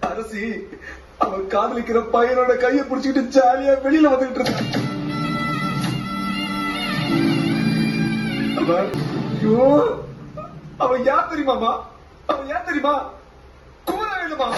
அரசி அவன் காதலிக்கிற பையனோட கையை பிடிச்சிட்டு ஜாலியா வெளியில வந்துகிட்டு இருக்கான். அவன் யார் தெரியுமாமா? அவன் யார் தெரியுமா? குமரவேலுமா.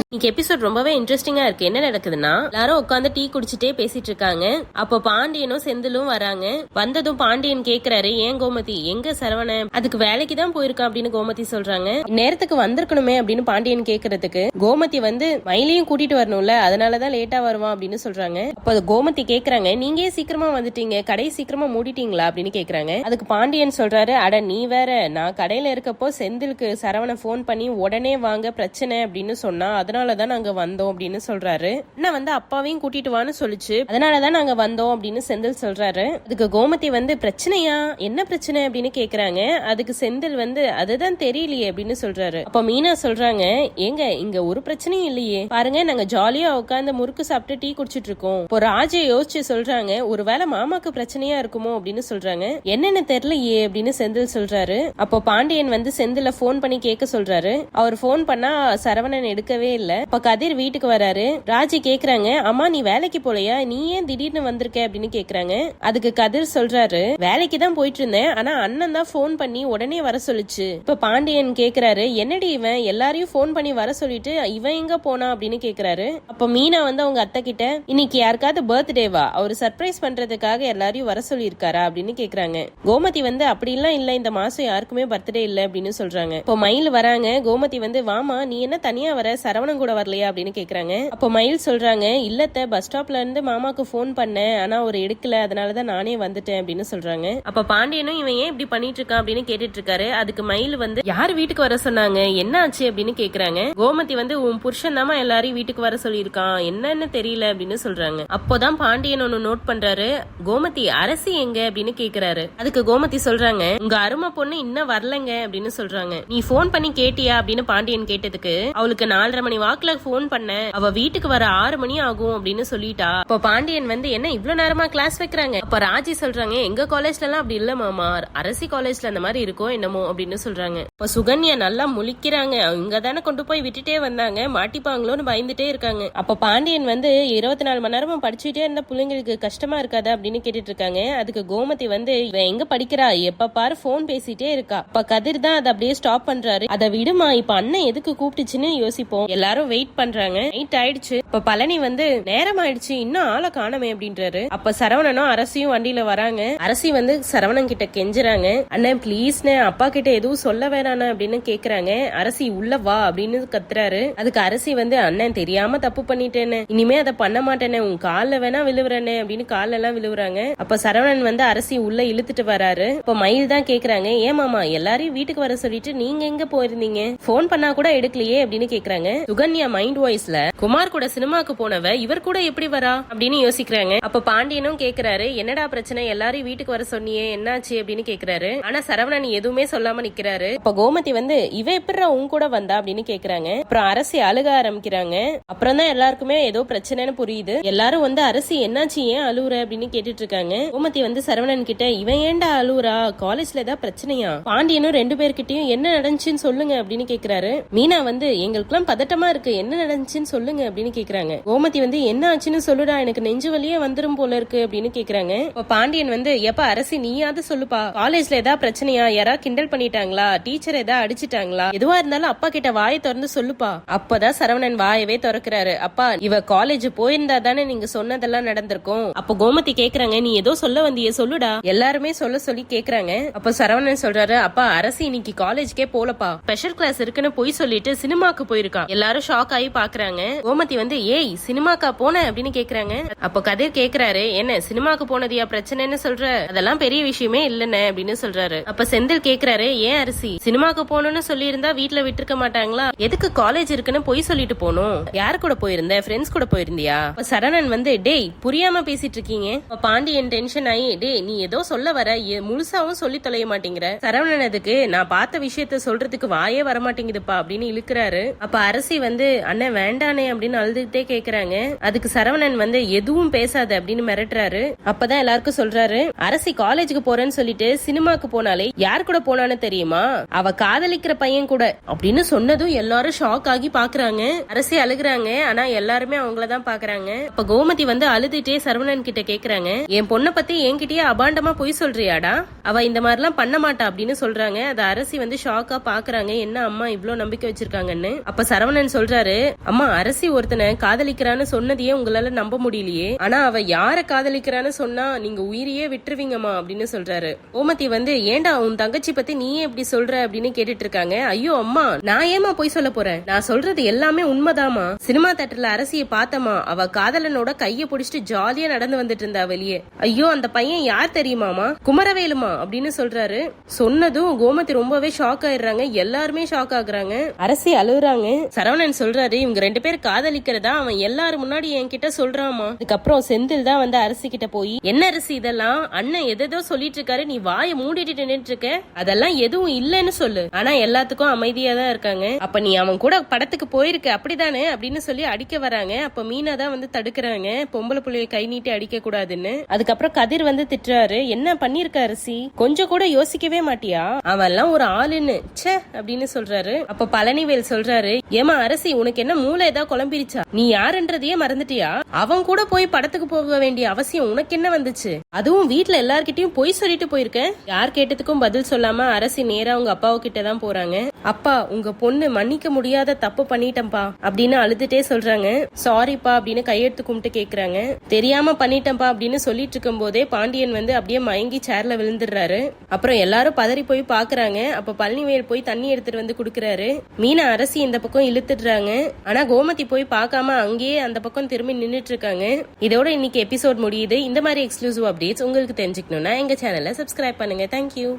இன்னைக்கு எபிசோட் ரொம்பவே இன்ட்ரெஸ்டிங்கா இருக்கு. என்ன நடக்குதுன்னா, எல்லாரும் உட்காந்து டீ குடிச்சிட்டே பேசிட்டு இருக்காங்க. அப்போ பாண்டியனும் செந்திலும் வராங்க. வந்ததும் பாண்டியன் கேக்குறாரு, ஏன் கோமதி எங்க சரவணன்? அதுக்கு வேலைக்கு தான் போயிருக்கான் அப்படின்னு கோமதி சொல்றாங்க. நேரத்துக்கு வந்திருக்கணுமே அப்படின்னு பாண்டியன் கேக்குறதுக்கு கோமதி வந்து மயிலையும் கூட்டிட்டு வரணும்ல, அதனாலதான் லேட்டா வருவான் அப்படின்னு சொல்றாங்க. அப்போ கோமதி கேக்குறாங்க, நீங்க ஏன் சீக்கிரமா வந்துட்டீங்க, கடை சீக்கிரமா மூடிட்டீங்களா அப்படின்னு கேக்குறாங்க. அதுக்கு பாண்டியன் சொல்றாரு, அட நீ வேற, நான் கடையில இருக்கப்போ செந்திலுக்கு சரவணன் போன் பண்ணி உடனே வாங்க பிரச்சனை அப்படின்னு சொன்னா, அதனாலதான் நாங்க வந்தோம் அப்படின்னு சொல்றாரு. என்ன வந்து அப்பாவையும் கூட்டிட்டு வான்னு சொல்லிச்சு, அதனாலதான் நாங்க வந்தோம் அப்படின்னு செந்தில் சொல்றாரு. அதுக்கு கோமதி வந்து பிரச்சனையா, என்ன பிரச்சனை அப்படின்னு கேக்குறாங்க. அதுக்கு செந்தில் வந்து அதுதான் தெரியலையே அப்படின்னு சொல்றாரு. அப்ப மீனா சொல்றாங்க, ஏங்க இங்க ஒரு பிரச்சனையும் இல்லையே, பாருங்க நாங்க ஜாலியா உட்காந்து முறுக்கு சாப்பிட்டு டீ குடிச்சிட்டு இருக்கோம். இப்போ ராஜை யோசிச்சு சொல்றாங்க, ஒருவேளை மாமாக்கு பிரச்சனையா இருக்குமோ அப்படின்னு சொல்றாங்க. என்னன்னு தெரியலையே அப்படின்னு செந்தில் சொல்றாரு. அப்போ பாண்டியன் வந்து செந்தில போன் பண்ணி கேட்க சொல்றாரு. அவர் போன் பண்ணா சரவணன் எடுக்கவே இல்ல. அப்ப கதிர் வீட்டுக்கு வராரு. ராஜி கேக்குறாங்க, அம்மா நீ வேலைக்கு போலையா, நீ ஏன் திடீர்னு வந்திருக்க அப்படின்னு கேக்குறாங்க. அதுக்கு கதிர் சொல்றாரு, வேலைக்கு தான் போயிட்டு இருந்தேன், ஆனா அண்ணன் தான் போன் பண்ணி உடனே வர சொல்லிச்சு. இப்ப பாண்டியன் கேக்குறாரு, என்னடி இவன் எல்லாரையும் போன் பண்ணி வர சொல்லிட்டு இவன் எங்க போனா அப்படின்னு கேக்குறாரு. அப்ப மீனா வந்து அவங்க அத்தை கிட்ட, இன்னைக்கு யாருக்காவது பர்த்டேவா, அவரு சர்ப்ரைஸ் பண்றதுக்காக எல்லாரையும் வர சொல்லி இருக்காரா அப்படின்னு கேக்குறாங்க. கோமதி வந்து அப்படிலாம் இல்ல, இந்த மாசம் யாருக்குமே பர்த்டே இல்ல அப்படின்னு சொல்றாங்க. இப்போ மயில் வராங்க. கோமதி வந்து, வாமா நீ என்ன தனியா வர, சரவணன் கூட வரலையா அப்படின்னு கேக்குறாங்க. அப்போ மயில் சொல்றாங்க, இல்லத்த பஸ் ஸ்டாப்ல இருந்து மாமாக்கு போன் பண்ணேன், ஆனா அவர் எடுக்கல, அதனாலதான் நானே வந்துட்டேன் அப்படின்னு சொல்றாங்க. அப்ப பாண்டியனும் இவன் ஏன் இப்படி பண்ணிட்டு இருக்கான் அப்படின்னு கேட்டுட்டு இருக்காரு. அதுக்கு மயில் வந்து, யார் வீட்டுக்கு வர சொன்னாங்க, என்ன ஆச்சு அப்படின்னு கேக்குறாங்க. கோமதி வந்து, உன் புருஷன் தாமா எல்லாரையும் வீட்டுக்கு வர சொல்லியிருக்கான், என்னன்னு தெரியல அப்படின்னு சொல்றாங்க. அப்போதான் பாண்டியன் ஒன்னு நோட் பண்றாரு, கோமதி அரசி எங்க அப்படின்னு கேக்குறாரு. அதுக்கு கோமதி சொல்றாங்க, உங்க அருமை பொண்ணு இன்னும் வரலங்க அப்படின்னு சொல்றாங்க. நீ போன் பண்ணி கேட்டியா அப்படின்னு பாண்டியன் கேட்டதுக்கு, அவளுக்கு 4:30 மணி வாக்குல போன் பண்ண, அவ வீட்டுக்கு வர 6 மணி ஆகும் அப்படின்னு சொல்லிட்டா. அப்ப பாண்டியன் வந்து, என்ன இவ்வளவு நேரமா கிளாஸ் வைக்கிறாங்க? அப்ப ராஜி சொல்றாங்க, எங்க காலேஜ்ல எல்லாம் அப்படி இல்ல மாமா, அரசி காலேஜ்ல அந்த மாதிரி இருக்கும் என்னமோ அப்படின்னு சொல்றாங்க. இப்ப சுகன்யா நல்லா முழிக்கிறாங்க, இங்க தானே கொண்டு போய் விட்டுட்டே வந்தாங்க, மாட்டிப்பாங்களோன்னு பயந்துட்டே இருக்காங்க. அப்ப பாண்டியன் வந்து, 24 மணி நேரமும் படிச்சுட்டே இருந்த பிள்ளைங்களுக்கு கஷ்டமா இருக்காது அப்படின்னு கேட்டுட்டு இருக்காங்க. அதுக்கு கோமதி வந்து, இவன் எங்க படிக்கிறா, எப்ப பாரு போன் பேசிட்டே இருக்கா. அப்ப கதிர் தான் அதை அப்படியே ஸ்டாப் பண்றாரு. அதை விடுமா, இப்ப அண்ணன் எதுக்கு கூப்பிட்டுச்சுன்னு யோசிப்போம். எல்லாரும் வெயிட் பண்றாங்க. நைட் ஆயிடுச்சு. இப்ப பழனி வந்து, நேரம் ஆயிடுச்சு இன்னும் ஆளை காணமே அப்படின்றாரு. அப்ப சரவணனும் அரசியும் வண்டியில வராங்க. அரசி வந்து சரவணன் கிட்ட கெஞ்சுறாங்க, அண்ணன் பிளீஸ்னே அப்பா கிட்ட எதுவும் சொல்ல வேணானே அப்படின்னு கேக்குறாங்க. அரசி உள்ள வா அப்படின்னு கத்துறாரு. அதுக்கு அரசி வந்து, அண்ணன் தெரியாம தப்பு பண்ணிட்டேன்னு, இனிமே அதை பண்ண மாட்டேனே, உன் கால்ல வேணா விழுவுறேன்னு அப்படின்னு கால எல்லாம் விழுவுறாங்க. அப்ப சரவணன் வந்து அரசி உள்ள இழுத்துட்டு வராரு. இப்ப மயில் தான் கேக்குறாங்க, ஏன் மாமா எல்லாரையும் வீட்டுக்கு வர சொல்லிட்டு நீங்க எங்க போயிருந்தீங்க, போன் பண்ணா கூட எடுக்கலையே அப்படின்னு கேக்குறாங்க. சுகன்யா மைண்ட் வாய்ஸ்ல, குமார் கூட சினிமாக்கு போனவ இவர் கூட எப்படி வரா அப்படின்னு யோசிக்கிறாங்க. அப்ப பாண்டியனும் கேக்குறாரு, என்னடா பிரச்சனை, எல்லாரையும் வீட்டுக்கு வர சொன்னியே என்னாச்சு அப்படின்னு கேக்குறாரு. ஆனா சரவணன் எதுவுமே சொல்லாம நிக்கிறாரு. அப்ப கோமதி வந்து, இவ எப்படிடா உன் கூட வந்தா அப்படின்னு கேக்குறாங்க. அப்புறம் அரசி அழுக ஆரம்பிக்கிறாங்க. அப்புறம் தான் எல்லாருக்குமே ஏதோ பிரச்சனைன்னு புரியுது. எல்லாரும் வந்து, அரசி என்னாச்சு ஏன் அழுவுற அப்படின்னு கேட்டுட்டு இருக்காங்க. கோமதி வந்து சரவணன் கிட்ட, இவன் ஏன்டா அழுவுறா, காலேஜ்ல ஏதாவது பிரச்சனையா, பாண்டியனும் 2 பேர்கிட்டயும் என்ன நடந்துச்சுன்னு சொல்லுங்க அப்படின்னு கேக்குறாரு. மீனா வந்து, எங்களுக்குலாம் பதட்டமா இருக்கு, என்ன நடந்துச்சுன்னு சொல்லுங்க அப்படின்னு கேக்குறாங்க. கோமதி வந்து, என்ன ஆச்சுன்னு சொல்லுடா, எனக்கு நெஞ்சு வலியே வந்துரும் போல இருக்கு அப்படின்னு கேக்குறாங்க. பாண்டியன் வந்து, எப்ப அரசி நீயாவது சொல்லுப்பா, காலேஜ்ல ஏதாவது பிரச்சனையா, யாரா கிண்டல் பண்ணிட்டாங்களா, டீச்சர் ஏதாவது அடிச்சிட்டாங்களா, எதுவா இருந்தாலும் அப்பா கிட்ட வாயை திறந்து சொல்லுப்பா. அப்பதான் சரவணன் வாயவே திறக்கிறாரு. அப்பா இவ காலேஜ் போயிருந்தா தானே நீங்க சொன்னதெல்லாம் நடந்திருக்கும். அப்ப கோமதி கேக்குறாங்க, நீ ஏதோ சொல்ல வந்தியே சொல்லுடா. எல்லாருமே சொல்ல சொல்லி கேக்குறாங்க. அப்ப சரவணன் சொல்றாரு, அப்பா அரசி இன்னைக்கு காலேஜ்க்கே போலப்பா, ஸ்பெஷல் கிளாஸ் இருக்குன்னு போய் சொல்லிட்டு சினிமாக்கு போயிருக்கான். எல்லாரும் ஷாக் ஆகி பாக்குறாங்க. கோமதி வந்து, ஏய் சினிமாக்கா போன அப்படின்னு கேக்குறாங்க. அப்ப கதிர் கேக்குறாரு, என்ன சினிமாக்கு போனதியா பிரச்சனைன்னு சொல்ற, அதெல்லாம் பெரிய விஷயமே இல்லன்னு அப்படின்னு சொல்றாரு. அப்ப செந்தில் கேக்குறாரு, ஏன் அரசி சினிமாக்கு போகணும்னு சொல்லி இருந்தா வீட்டுல விட்டுருக்க மாட்டாங்களா, எதுக்கு காலேஜ் இருக்குன்னு போய் சொல்லிட்டு போகணும், யாரு கூட போயிருந்த, ஃப்ரெண்ட்ஸ் கூட போயிருந்தியா? சரவணன் வந்து, டேய் புரியாம பேசிட்டு இருக்கீங்க. பாண்டியன் டென்ஷன் ஆகி, டேய் நீ ஏதோ சொல்ல வர, முழுசாவும் சொல்லி தொலைய மாட்டேங்கிற. சரவணன் அதுக்கு, நான் பார்த்த விஷயத்த சொல்றதுக்கு வாயே வரமாட்டேங்குதுப்பா அப்படின்னு இழுக்கிறாரு. அப்ப அரசி வந்து, வந்து அண்ணன் வேண்டானே அப்படின்னு அழுதுகிட்டே கேக்குறாங்க. அதுக்கு சரவணன் வந்து எதுவும் பேசாத அப்படின்னு மிரட்டுறாரு. அப்பதான் எல்லாருக்கும் சொல்றாரு, அரசி காலேஜுக்கு போறேன்னு சொல்லிட்டு சினிமாக்கு போனாலே யார் கூட போனான்னு தெரியுமா, அவ காதலிக்கிற பையன் கூட அப்படின்னு சொன்னதும் எல்லாரும் ஷாக் ஆகி பாக்குறாங்க. அரசி அழுகுறாங்க. ஆனா எல்லாருமே அவங்களதான் பாக்குறாங்க. இப்ப கோமதி வந்து அழுதுட்டே சரவணன் கிட்ட கேக்குறாங்க, என் பொண்ணை பத்தி என்கிட்டயே அபாண்டமா பொய் சொல்றியாடா, அவ இந்த மாதிரி எல்லாம் பண்ண மாட்டா அப்படின்னு சொல்றாங்க. அது அரசி வந்து ஷாக்கா பாக்குறாங்க, என்ன அம்மா இவ்ளோ நம்பிக்கை வச்சிருக்காங்கன்னு. அப்ப சரவணன் சொல்றாரு, அம்மா அரசி ஒருத்தனை காதலிக்கிறான்னு சொன்னதையே உங்களால நம்ப முடியலையே, ஆனா அவ யார காதலிக்கிறான்னு சொன்னா நீங்க உயிரையே விட்டுருவீங்கம்மா அப்படின்னு சொல்றாரு. கோமதி வந்து ஏண்டா உன் தங்கச்சி பத்தி நீயே எப்படி சொல்ற அப்படின்னு கேட்டுட்டு இருக்காங்க. ஐயோ அம்மா, நான் ஏமா போய் சொல்ல போறேன், நான் சொல்றது எல்லாமே உண்மைதாமா. சினிமா தேட்டர்ல அரசியை பார்த்தமா, அவ காதலனோட கைய பிடிச்சிட்டு ஜாலியா நடந்து வந்துட்டு இருந்தா வெளியே. ஐயோ அந்த பையன் யார் தெரியுமாமா, குமரவேலுமா அப்படின்னு சொல்றாரு. சொன்னதும் கோமதி ரொம்பவே ஷாக் ஆயிடுறாங்க. எல்லாருமே ஷாக் ஆகுறாங்க. அரசி அழுகுறாங்க. சரவணன் சொல்றாரு, இவங்க 2 பேர் காதலிக்கிறதா அவன் எல்லாரும் முன்னாடி என்கிட்ட சொல்றாமா. அதுக்கப்புறம் செந்தில் தான் வந்து அரசி கிட்ட போய், என்ன அரசி இதெல்லாம், அண்ணன் எதோ சொல்லிட்டு இருக்காரு, நீ வாயை மூடிட்டு நின்னுட்டு இருக்க, அதெல்லாம் எதுவும் இல்லன்னு சொல்லு. ஆனா எல்லாத்துக்கும் அமைதியா தான் இருக்காங்க. அப்ப நீ அவன் கூட படத்துக்கு போயிருக்க அப்படிதானே அப்படின்னு சொல்லி அடிக்க வராங்க. அப்ப மீனா தான் வந்து தடுக்கிறாங்க, பொம்பளை புள்ளைய கை நீட்டி அடிக்க கூடாதுன்னு. அதுக்கப்புறம் கதிர் வந்து திட்டுறாரு, என்ன பண்ணிருக்க அரசி, கொஞ்சம் கூட யோசிக்கவே மாட்டியா, அவன் எல்லாம் ஒரு ஆளுன்னு ச்சே அப்படின்னு சொல்றாரு. அப்ப பழனிவேல் சொல்றாரு, ஏமா அரசி உனக்கு என்ன மூளை ஏதாவது குழம்பிருச்சா, நீ யாருன்றதையே மறந்துட்டியா, அவன் கூட போய் படத்துக்கு போக வேண்டிய அவசியம் உனக்கு என்ன வந்துச்சு, அதுவும் வீட்டுல எல்லார்கிட்டயும் போய் சொல்லிட்டு போயிருக்க. யார் கேட்டதுக்கும் பதில் சொல்லாம அரசி நேரா உங்க அப்பாவு கிட்ட தான் போறாங்க. அப்பா உங்க பொண்ணு மன்னிக்க முடியாத தப்பு பண்ணிட்டம்பா அப்படின்னு அழுதுட்டே சொல்றாங்க. சாரிப்பா அப்படின்னு கையெடுத்து கும்பிட்டு கேக்குறாங்க. தெரியாம பண்ணிட்டம்பா அப்படின்னு சொல்லிட்டு இருக்கும் போதே பாண்டியன் வந்து அப்படியே மயங்கி சேர்ல விழுந்துடுறாரு. அப்புறம் எல்லாரும் பதறி போய் பாக்குறாங்க. அப்ப பழனிவேல் போய் தண்ணி எடுத்துட்டு வந்து குடுக்கறாரு. மீனா அரசி இந்த பக்கம் இழுத்துடுறாங்க. ஆனா கோமதி போய் பார்க்காம அங்கேயே அந்த பக்கம் திரும்பி நின்னுட்டு இருக்காங்க. இதோட இன்னைக்கு எபிசோட் முடியுது. இந்த மாதிரி எக்ஸ்க்ளூசிவ் அப்டேட்ஸ் உங்களுக்கு தெரிஞ்சுக்கணும்னா எங்க சேனலை சப்ஸ்கிரைப் பண்ணுங்க. தேங்க்யூ.